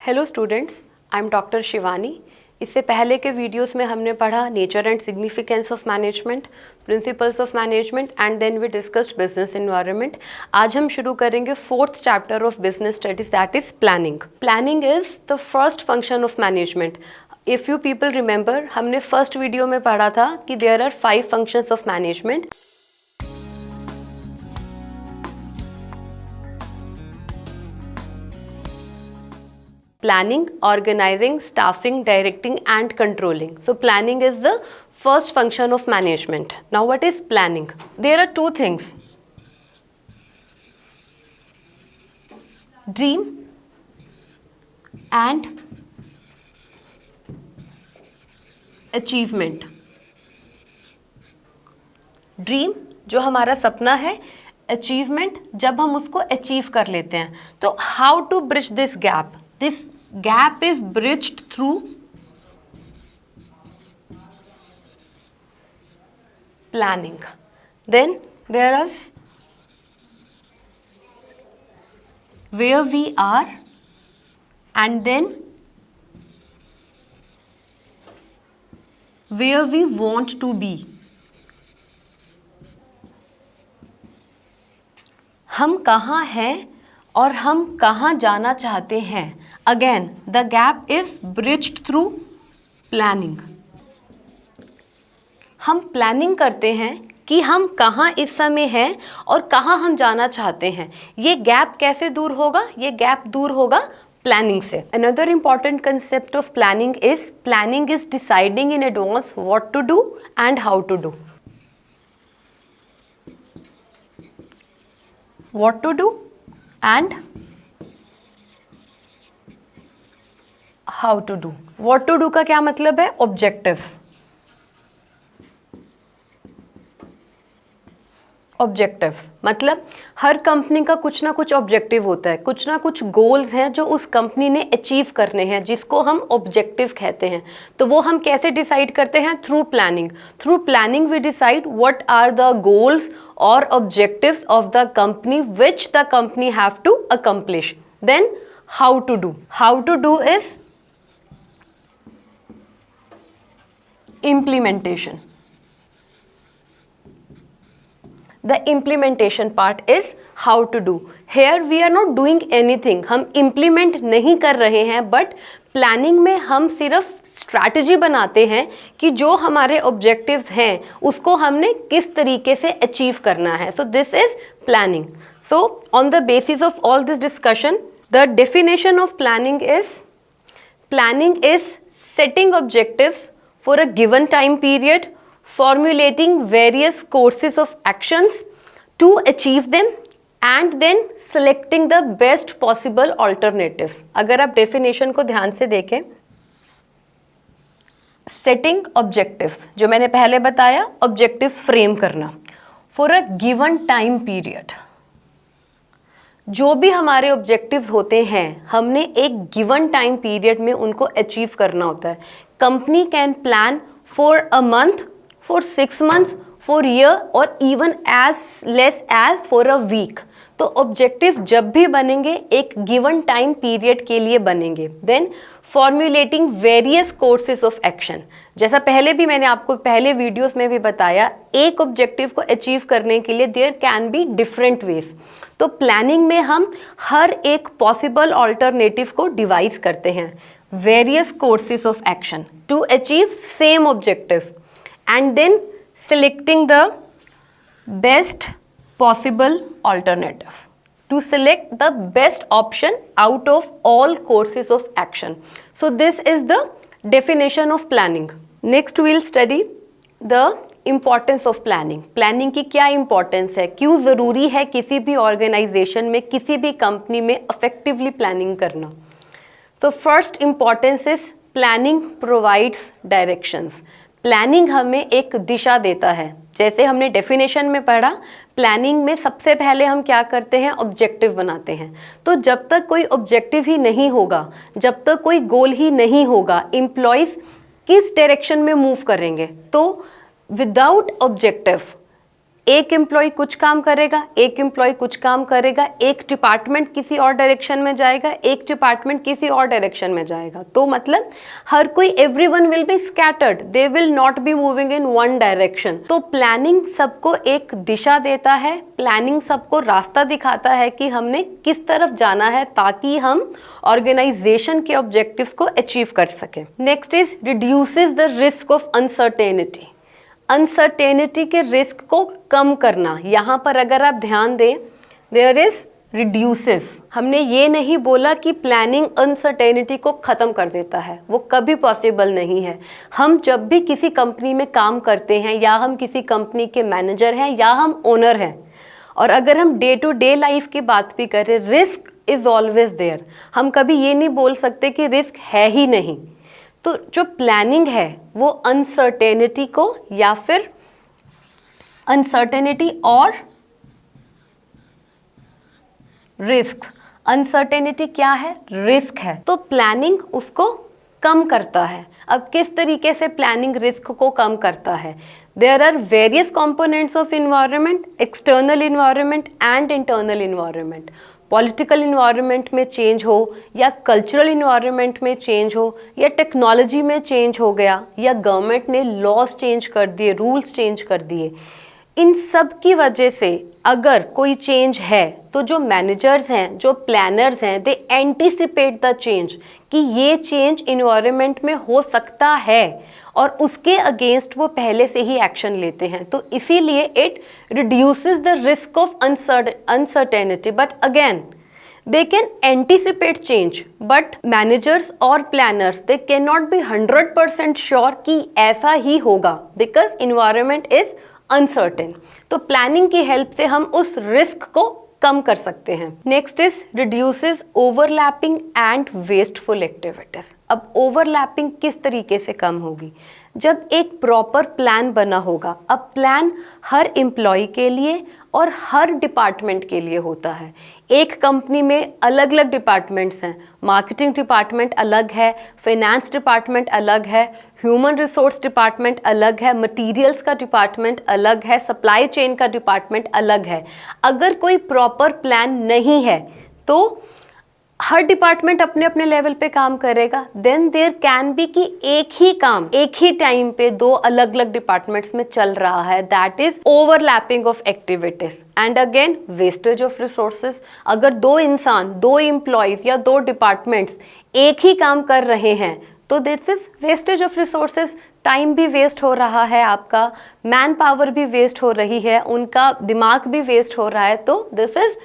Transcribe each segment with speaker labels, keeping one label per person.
Speaker 1: Hello students, I am doctor Shivani. इससे पहले के वीडियोस में हमने पढ़ा nature and significance of management, principles of management and then we discussed business environment. आज हम शुरू करेंगे fourth chapter of business studies, that is planning. Planning is the first function of management. If you people remember, हमने first video में पढ़ा था कि there are 5 functions of management. Planning, organizing, staffing, directing and controlling. So planning is the first function of management. Now what is planning? There are two things. Dream and achievement. Dream जो हमारा सपना है, achievement जब हम उसको achieve कर लेते हैं। तो how to bridge this gap? This gap is bridged through planning. Then there is where we are and then where we want to be. हम कहाँ हैं और हम कहाँ जाना चाहते हैं। Again the gap is bridged through planning. हम प्लानिंग करते हैं कि हम कहाँ इस समय हैं और कहाँ हम जाना चाहते हैं। ये गैप कैसे दूर होगा? ये गैप दूर होगा प्लानिंग से। Another important concept of planning is deciding in advance what to do and how to do. What to do and how to do. What to do का क्या मतलब है? Objectives. ऑब्जेक्टिव मतलब हर कंपनी का कुछ ना कुछ ऑब्जेक्टिव होता है, कुछ ना कुछ गोल्स हैं जो उस कंपनी ने अचीव करने हैं, जिसको हम ऑब्जेक्टिव कहते हैं। तो वो हम कैसे डिसाइड करते हैं? Through planning. Through planning we decide what are the goals और objectives of the company which the company have to accomplish. Then how to do. How to do is implementation. The implementation part is how to do. Here we are not doing anything. हम implement नहीं कर रहे हैं, but planning में हम सिर्फ strategy बनाते हैं कि जो हमारे objectives हैं उसको हमने किस तरीके से achieve करना है. So this is planning. So on the basis of all this discussion, the definition of planning is setting objectives for a given time period, formulating various courses of actions to achieve them and then selecting the best possible alternatives. अगर आप definition को ध्यान से देखें, setting objectives जो मैंने पहले बताया, objectives frame करना for a given time period. जो भी हमारे ऑब्जेक्टिव्स होते हैं हमने एक गिवन टाइम पीरियड में उनको अचीव करना होता है। Company can plan for a month, for 6 months, for year और even as less as for a week. तो ऑब्जेक्टिव जब भी बनेंगे एक गिवन टाइम पीरियड के लिए बनेंगे। Then formulating various courses of action. जैसा पहले भी मैंने आपको पहले वीडियोस में भी बताया, एक ऑब्जेक्टिव को अचीव करने के लिए there can be different ways. तो प्लानिंग में हम हर एक पॉसिबल ऑल्टरनेटिव को डिवाइस करते हैं, various courses of action to achieve same objective and then selecting the best possible alternative, to select the best option out of all courses of action. So this is the definition of planning. Next we will study the importance of planning. Planning की क्या importance है, क्यों ज़रूरी है किसी भी organization में, किसी भी company में effectively planning करना। So first importance is planning provides directions. Planning हमें एक दिशा देता है। जैसे हमने डेफिनेशन में पढ़ा, प्लानिंग में सबसे पहले हम क्या करते हैं? ऑब्जेक्टिव बनाते हैं। तो जब तक कोई ऑब्जेक्टिव ही नहीं होगा, जब तक कोई गोल ही नहीं होगा, एम्प्लॉयज़ किस डायरेक्शन में मूव करेंगे? तो विदाउट ऑब्जेक्टिव एक एम्प्लॉय कुछ काम करेगा, एक एम्प्लॉय कुछ काम करेगा, एक डिपार्टमेंट किसी और डायरेक्शन में जाएगा, एक डिपार्टमेंट किसी और डायरेक्शन में जाएगा। तो मतलब हर कोई, everyone will be scattered, they will not be moving in one direction. तो प्लानिंग सबको एक दिशा देता है, प्लानिंग सबको रास्ता दिखाता है कि हमने किस तरफ जाना है ताकि हम ऑर्गेनाइजेशन के ऑब्जेक्टिव्स को अचीव कर सकें। Next is reduces the risk of uncertainty. Uncertainty के रिस्क को कम करना, यहाँ पर अगर आप ध्यान दें, देयर इज रिड्यूसेस। हमने ये नहीं बोला कि प्लानिंग अनसर्टेनिटी को ख़त्म कर देता है, वो कभी पॉसिबल नहीं है। हम जब भी किसी कंपनी में काम करते हैं या हम किसी कंपनी के मैनेजर हैं या हम ओनर हैं, और अगर हम डे टू डे लाइफ की बात भी करें, रिस्क इज़ ऑलवेज देयर। हम कभी ये नहीं बोल सकते कि रिस्क है ही नहीं। तो जो प्लानिंग है वो अनसर्टेनिटी को, या फिर अनसर्टेनिटी और रिस्क, अनसर्टेनिटी क्या है, रिस्क है, तो प्लानिंग उसको कम करता है। अब किस तरीके से प्लानिंग रिस्क को कम करता है? There are various components of environment, external environment and internal environment. Political environment में चेंज हो, या कल्चरल इन्वायरमेंट में चेंज हो, या टेक्नोलॉजी में चेंज हो गया, या गवर्नमेंट ने लॉज चेंज कर दिए, रूल्स चेंज कर दिए, इन सब की वजह से अगर कोई चेंज है तो जो मैनेजर्स हैं, जो प्लानर्स हैं, दे एंटिसिपेट द चेंज कि ये चेंज इन्वायरमेंट में हो सकता है और उसके अगेंस्ट वो पहले से ही एक्शन लेते हैं। तो इसीलिए it reduces the risk of uncertainty, but again they can anticipate change, but managers और planners they cannot be 100% sure कि ऐसा ही होगा, because environment is uncertain। तो प्लानिंग की हेल्प से हम उस रिस्क को कम कर सकते हैं। Next is reduces overlapping and wasteful activities. अब ओवरलैपिंग किस तरीके से कम होगी? जब एक प्रॉपर प्लान बना होगा। अब प्लान हर एम्प्लॉय के लिए और हर डिपार्टमेंट के लिए होता है। एक कंपनी में अलग अलग डिपार्टमेंट्स हैं, मार्केटिंग डिपार्टमेंट अलग है, फाइनेंस डिपार्टमेंट अलग है, ह्यूमन रिसोर्स डिपार्टमेंट अलग है, मटेरियल्स का डिपार्टमेंट अलग है, सप्लाई चेन का डिपार्टमेंट अलग है। अगर कोई प्रॉपर प्लान नहीं है तो हर डिपार्टमेंट अपने अपने लेवल पे काम करेगा। देन देयर कैन बी कि एक ही काम एक ही टाइम पे दो अलग अलग डिपार्टमेंट्स में चल रहा है, that is overlapping of activities and again wastage of resources. अगर दो इंसान, दो एम्प्लॉयज या दो डिपार्टमेंट्स एक ही काम कर रहे हैं तो this is wastage of resources. Time भी वेस्ट हो रहा है, आपका मैन पावर भी वेस्ट हो रही है, उनका दिमाग भी वेस्ट हो रहा है। तो this is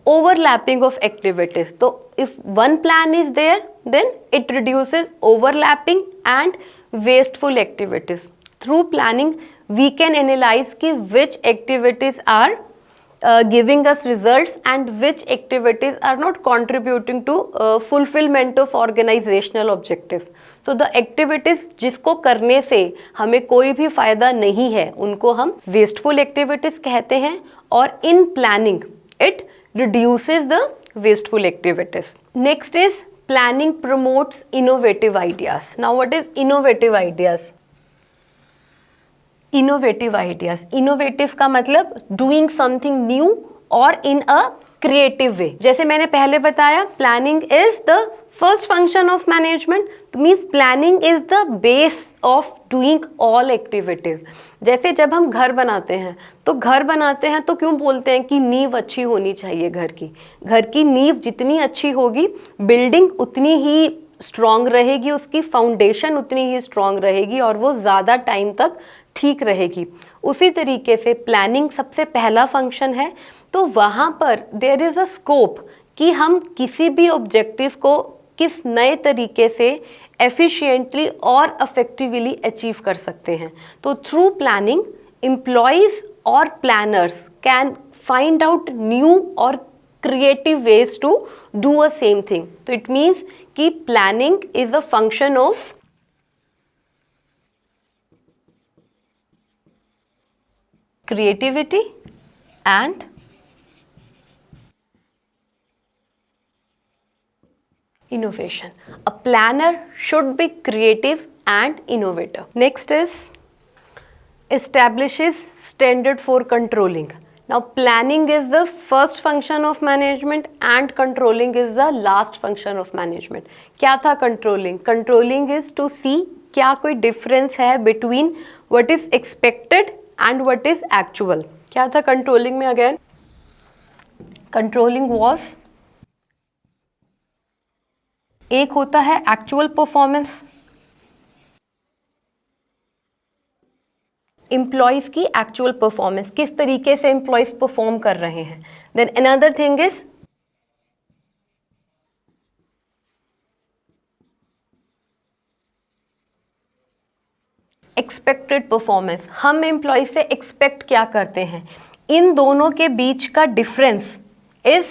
Speaker 1: overlapping of activities. So if one plan is there, then it reduces overlapping and wasteful activities. Through planning we can analyze ki which activities are giving us results and which activities are not contributing to fulfillment of organizational objective. So the activities जिसको करने से हमें कोई भी फायदा नहीं है उनको हम wasteful activities कहते हैं, और in planning it reduces the wasteful activities. Next is planning promotes innovative ideas. Now what is innovative ideas? Innovative ideas, innovative का मतलब doing something new or in a creative way. जैसे मैंने पहले बताया, planning is the first function of management, means planning is the base of doing all activities. जैसे जब हम घर बनाते हैं तो क्यों बोलते हैं कि नींव अच्छी होनी चाहिए घर की नींव जितनी अच्छी होगी बिल्डिंग उतनी ही स्ट्रॉन्ग रहेगी, उसकी फाउंडेशन उतनी ही स्ट्रॉन्ग रहेगी और वो ज़्यादा टाइम तक ठीक रहेगी। उसी तरीके से प्लानिंग सबसे पहला फंक्शन है। तो वहाँ पर देयर इज़ अ स्कोप कि हम किसी भी ऑब्जेक्टिव को किस नए तरीके से एफिशिएंटली और इफेक्टिवली अचीव कर सकते हैं। तो थ्रू प्लानिंग एम्प्लॉयज़ और planners can find out new और creative ways to do a same thing. तो इट मीन्स कि planning is a function of creativity and innovation. A planner should be creative and innovative. Next is establishes standard for controlling. Now planning is the first function of management and controlling is the last function of management. क्या था controlling? Controlling is to see क्या कोई difference है between what is expected and what is actual. क्या था controlling में again? Controlling was, एक होता है actual performance, एम्प्लॉयज़ की एक्चुअल परफॉर्मेंस, किस तरीके से एम्प्लॉयज़ परफॉर्म कर रहे हैं. Then another thing is expected performance, हम एम्प्लॉय से एक्सपेक्ट क्या करते हैं. इन दोनों के बीच का difference is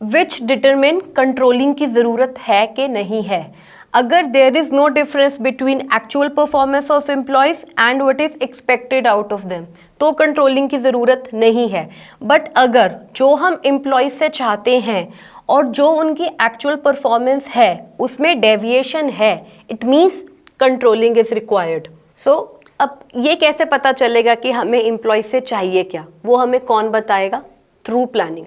Speaker 1: which determine controlling की ज़रूरत है कि नहीं है. अगर there is no difference between actual performance of employees and what is expected out of them, तो कंट्रोलिंग की ज़रूरत नहीं है. बट अगर जो हम एम्प्लॉयज़ से चाहते हैं और जो उनकी एक्चुअल परफॉर्मेंस है उसमें डेविएशन है, it means controlling is required. So अब ये कैसे पता चलेगा कि हमें एम्प्लॉय से चाहिए क्या, वो हमें कौन बताएगा? Through planning.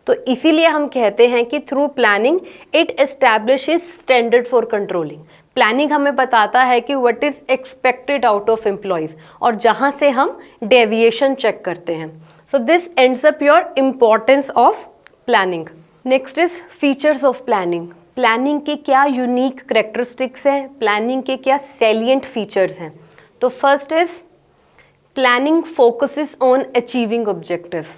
Speaker 1: तो इसीलिए हम कहते हैं कि through planning it establishes standard for controlling. Planning हमें बताता है कि what is expected out of employees और जहाँ से हम डेविएशन चेक करते हैं. सो this ends up your importance of planning. Next is features of planning. Planning के क्या यूनिक करेक्टरिस्टिक्स हैं, प्लानिंग के क्या सैलिएंट फीचर्स हैं. तो first is planning focuses on achieving objectives.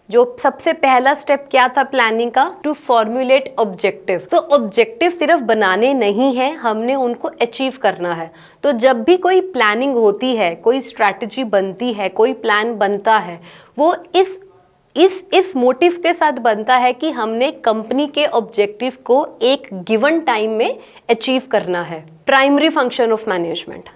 Speaker 1: जो सबसे पहला स्टेप क्या था प्लानिंग का? To formulate objective. तो ऑब्जेक्टिव सिर्फ बनाने नहीं है, हमने उनको अचीव करना है. तो जब भी कोई प्लानिंग होती है, कोई स्ट्रैटेजी बनती है, कोई प्लान बनता है, वो इस मोटिव के साथ बनता है कि हमने कंपनी के ऑब्जेक्टिव को एक गिवन टाइम में अचीव करना है. प्राइमरी फंक्शन ऑफ मैनेजमेंट,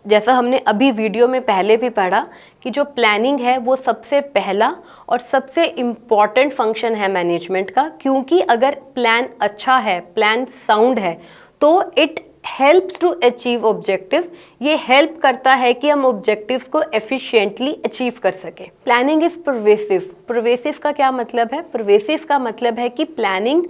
Speaker 1: जैसा हमने अभी वीडियो में पहले भी पढ़ा कि जो प्लानिंग है वो सबसे पहला और सबसे इम्पॉर्टेंट फंक्शन है मैनेजमेंट का. क्योंकि अगर प्लान अच्छा है, प्लान साउंड है, तो it helps to achieve objective. ये हेल्प करता है कि हम ऑब्जेक्टिव्स को एफिशिएंटली अचीव कर सकें. Planning is pervasive. परवेसिव का क्या मतलब है? परवेसिव का मतलब है कि प्लानिंग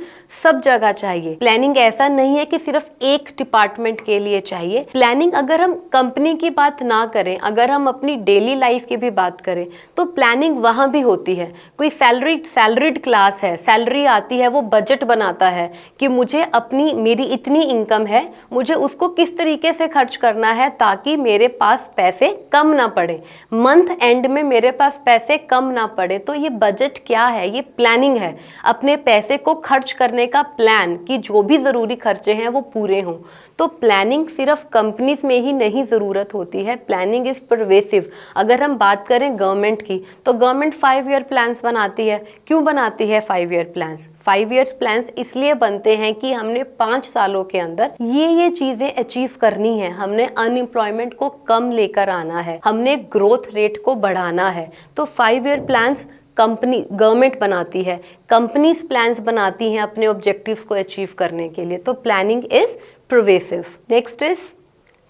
Speaker 1: सब जगह चाहिए. प्लानिंग ऐसा नहीं है कि सिर्फ एक डिपार्टमेंट के लिए चाहिए. प्लानिंग अगर हम कंपनी की बात ना करें, अगर हम अपनी डेली लाइफ की भी बात करें, तो प्लानिंग वहाँ भी होती है. कोई सैलरीड क्लास है, सैलरी आती है, वो बजट बनाता है कि मुझे मेरी इतनी इनकम है, मुझे उसको किस तरीके से खर्च करना है ताकि मेरे पास पैसे कम ना पड़े, मंथ एंड में मेरे पास पैसे कम ना पड़े. तो ये बजट क्या है? ये प्लानिंग है. अपने पैसे को खर्च करने का प्लान कि जो भी ज़रूरी खर्चे हैं वो पूरे हों. तो प्लानिंग सिर्फ कंपनीज में ही नहीं ज़रूरत होती है. Planning is pervasive. अगर हम बात करें गवर्नमेंट की, तो गवर्नमेंट 5 ईयर प्लान्स बनाती है. क्यों बनाती है 5 ईयर प्लान्स? 5 ईयर प्लान्स इसलिए बनते हैं कि हमने 5 सालों के अंदर ये चीज़ें अचीव करनी है. हमने अनएम्प्लॉयमेंट को कम लेकर आना है, हमने ग्रोथ रेट को बढ़ाना है. तो 5 ईयर प्लान्स गवर्नमेंट बनाती है, कंपनीज प्लान्स बनाती हैं अपने ऑब्जेक्टिव्स को अचीव करने के लिए. तो planning is pervasive. Next is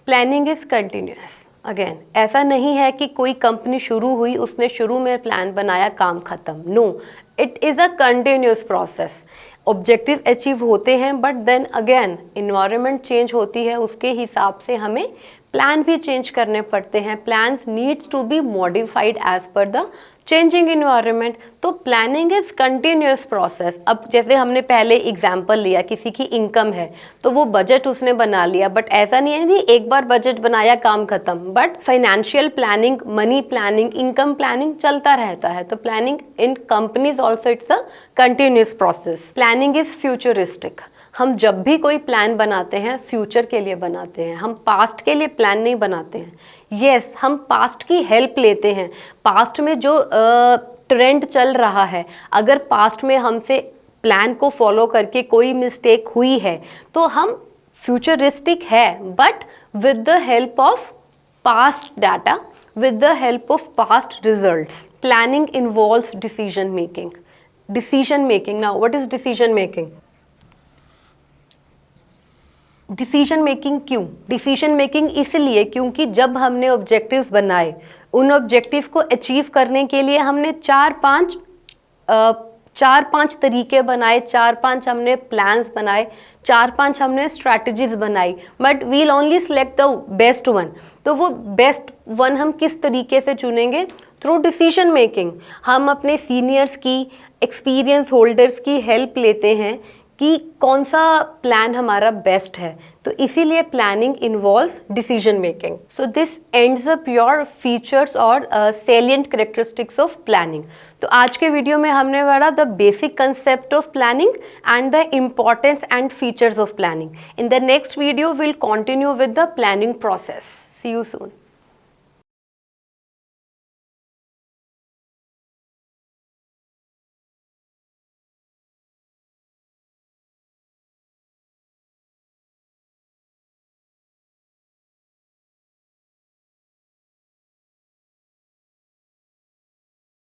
Speaker 1: planning is continuous. Again ऐसा नहीं है कि कोई कंपनी शुरू हुई, उसने शुरू में प्लान बनाया, काम खत्म. No, it is a continuous process. Objective achieve होते हैं, but then again environment change होती है, उसके हिसाब से हमें प्लान भी चेंज करने पड़ते हैं. Plans needs to be modified as per the changing environment. तो प्लानिंग इज कंटिन्यूअस प्रोसेस. अब जैसे हमने पहले एग्जांपल लिया, किसी की इनकम है तो वो बजट उसने बना लिया, बट ऐसा नहीं है कि एक बार बजट बनाया काम खत्म. But financial planning, money planning, income planning चलता रहता है. तो planning in companies also it's a continuous process. Planning is futuristic. हम जब भी कोई प्लान बनाते हैं फ्यूचर के लिए बनाते हैं, हम पास्ट के लिए प्लान नहीं बनाते हैं. यस, हम पास्ट की हेल्प लेते हैं. पास्ट में जो ट्रेंड चल रहा है, अगर पास्ट में हमसे प्लान को फॉलो करके कोई मिस्टेक हुई है तो हम फ्यूचरिस्टिक है, but with the help of past data, with the help of past results. Planning involves decision making. Decision making. Now, what is decision making? Decision making क्यों? डिसीजन मेकिंग इसलिए क्योंकि जब हमने ऑब्जेक्टिव्स बनाए, उन ऑब्जेक्टिव को achieve करने के लिए हमने चार पांच तरीके बनाए, 4-5 हमने प्लान्स बनाए, 4-5 हमने स्ट्रैटेजीज बनाई, but we'll only select the best one. तो वो बेस्ट वन हम किस तरीके से चुनेंगे? Through decision making. हम अपने सीनियर्स की, एक्सपीरियंस होल्डर्स की हेल्प लेते हैं कि कौन सा प्लान हमारा बेस्ट है। तो इसीलिए planning involves decision making. So this ends up your features और सेलिएंट कैरेक्टरिस्टिक्स ऑफ प्लानिंग। तो आज के वीडियो में हमने पढ़ा the basic concept of planning and the importance and features of planning. In the next video will continue with the planning process. See you soon.